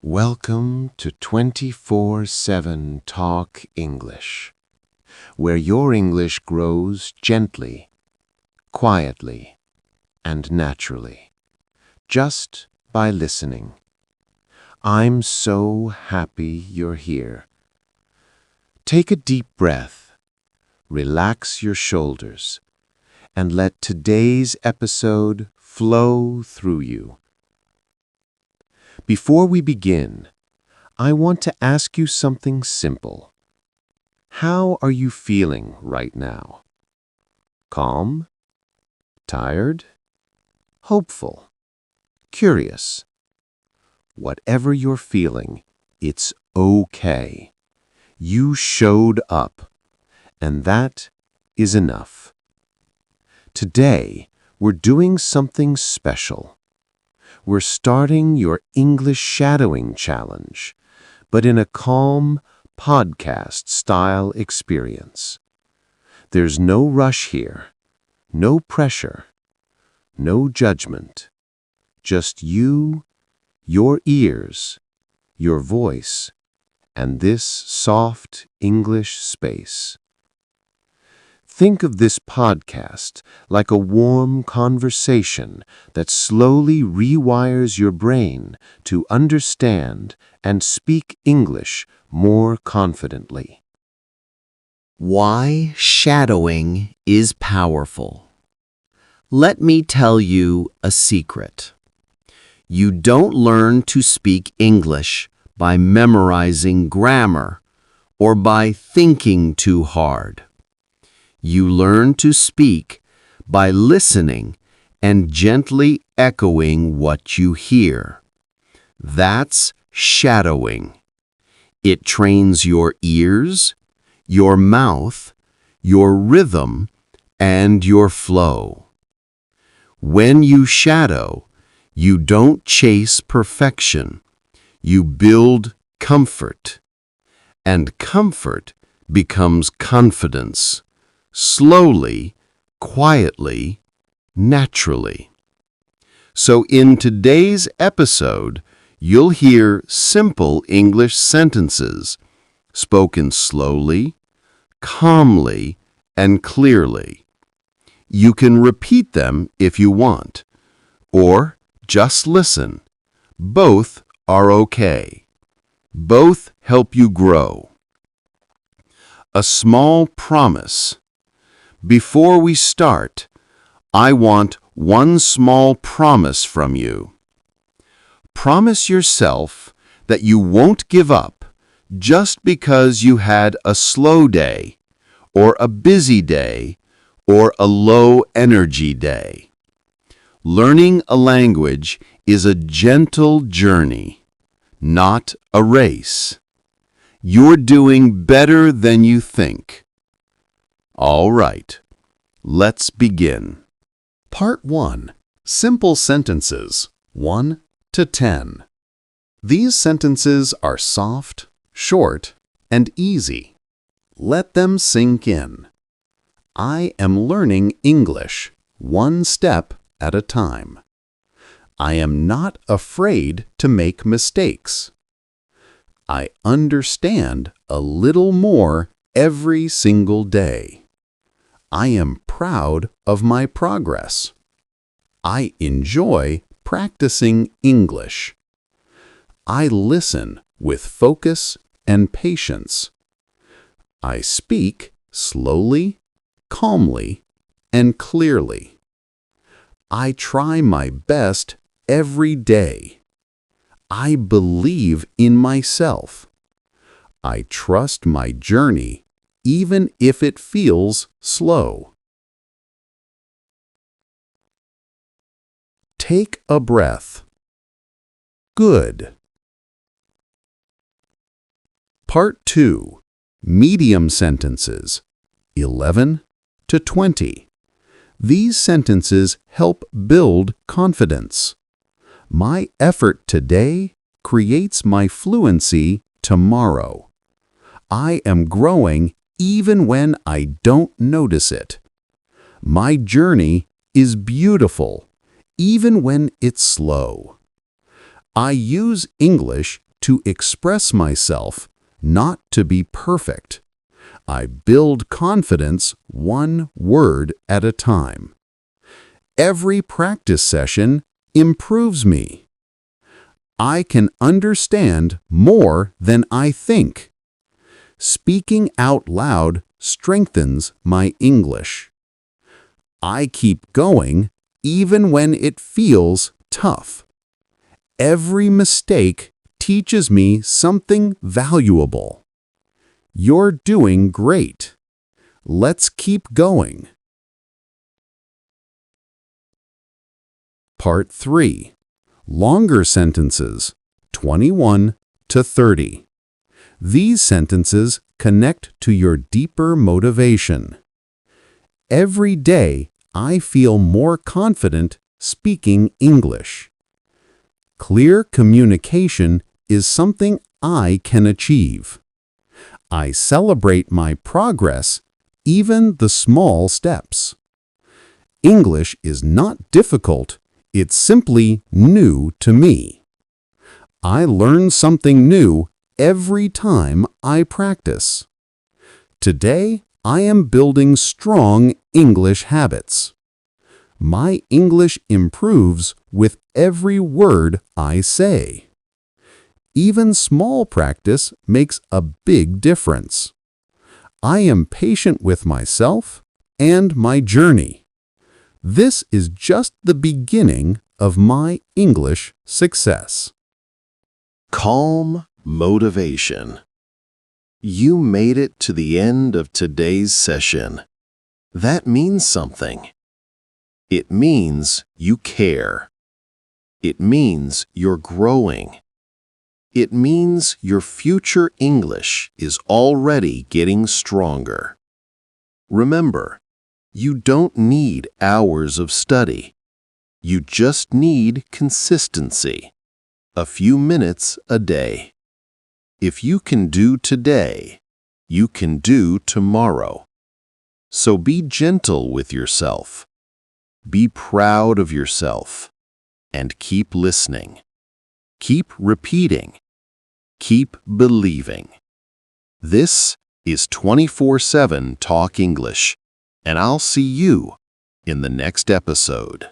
Welcome to 24/7 Talk English, where your English grows gently, quietly, and naturally, just by listening. I'm so happy you're here. Take a deep breath, relax your shoulders, and let today's episode flow through you. Before we begin, I want to ask you something simple. How are you feeling right now? Calm? Tired? Hopeful? Curious? Whatever you're feeling, it's okay. You showed up, and that is enough. Today, we're doing something special. We're starting your English shadowing challenge, but in a calm, podcast-style experience. There's no rush here, no pressure, no judgment. Just you, your ears, your voice, and this soft English space. Think of this podcast like a warm conversation that slowly rewires your brain to understand and speak English more confidently. Why shadowing is powerful. Let me tell you a secret. You don't learn to speak English by memorizing grammar or by thinking too hard. You learn to speak by listening and gently echoing what you hear. That's shadowing. It trains your ears, your mouth, your rhythm, and your flow. When you shadow, you don't chase perfection. You build comfort. And comfort becomes confidence. Slowly, quietly, naturally. So in today's episode, you'll hear simple English sentences, spoken slowly, calmly, and clearly. You can repeat them if you want, or just listen. Both are okay. Both help you grow. A small promise. Before we start, I want one small promise from you. Promise yourself that you won't give up just because you had a slow day, or a busy day, or a low-energy day. Learning a language is a gentle journey, not a race. You're doing better than you think. All right, let's begin. Part 1. Simple sentences, 1 to 10. These sentences are soft, short, and easy. Let them sink in. I am learning English, one step at a time. I am not afraid to make mistakes. I understand a little more every single day. I am proud of my progress. I enjoy practicing English. I listen with focus and patience. I speak slowly, calmly, and clearly. I try my best every day. I believe in myself. I trust my journey even if it feels slow. Take a breath. Good. Part 2. Medium sentences, 11 to 20. These sentences help build confidence. My effort today creates my fluency tomorrow. I am growing even when I don't notice it. My journey is beautiful, even when it's slow. I use English to express myself, not to be perfect. I build confidence one word at a time. Every practice session improves me. I can understand more than I think. Speaking out loud strengthens my English. I keep going even when it feels tough. Every mistake teaches me something valuable. You're doing great. Let's keep going. Part 3. Longer sentences, 21 to 30. These sentences connect to your deeper motivation. Every day, I feel more confident speaking English. Clear communication is something I can achieve. I celebrate my progress, even the small steps. English is not difficult. It's simply new to me. I learn something new every time I practice. Today, I am building strong English habits. My English improves with every word I say. Even small practice makes a big difference. I am patient with myself and my journey. This is just the beginning of my English success. Calm motivation. You made it to the end of today's session. That means something. It means you care. It means you're growing. It means your future English is already getting stronger. Remember, you don't need hours of study. You just need consistency. A few minutes a day. If you can do today, you can do tomorrow. So be gentle with yourself. Be proud of yourself. And keep listening. Keep repeating. Keep believing. This is 24/7 Talk English, and I'll see you in the next episode.